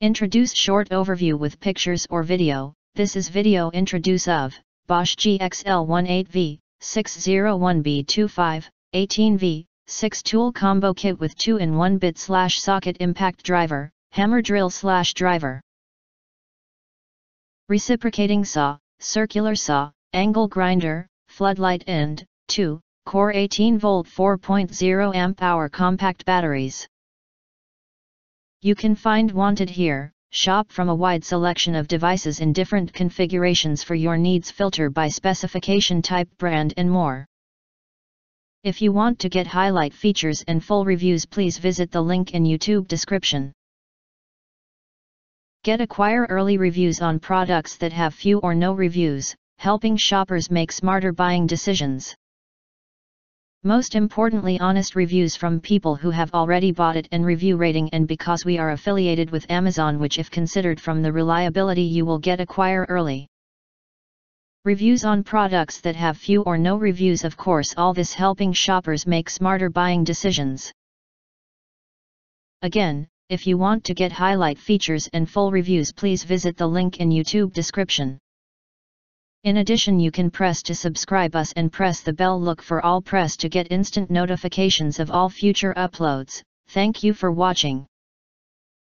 Introduce short overview with pictures or video. This is video introduce of BOSCH GXL18V-601B25 18V 6 tool combo kit with 2-in-1 bit/socket impact driver, hammer drill/driver. Reciprocating saw, circular saw, angle grinder, floodlight and 2-core 18V 4.0 amp-hour compact batteries. You can find wanted here. Shop from a wide selection of devices in different configurations for your needs, filter by specification, type, brand and more. If you want to get highlight features and full reviews, please visit the link in YouTube description. Acquire early reviews on products that have few or no reviews, helping shoppers make smarter buying decisions. Most importantly, honest reviews from people who have already bought it, and review rating, and because we are affiliated with Amazon, which if considered from the reliability you will acquire early. Reviews on products that have few or no reviews, of course, all this helping shoppers make smarter buying decisions. Again, if you want to get highlight features and full reviews, please visit the link in YouTube description. In addition, you can press to subscribe us and press the bell look for all, press to get instant notifications of all future uploads. Thank you for watching.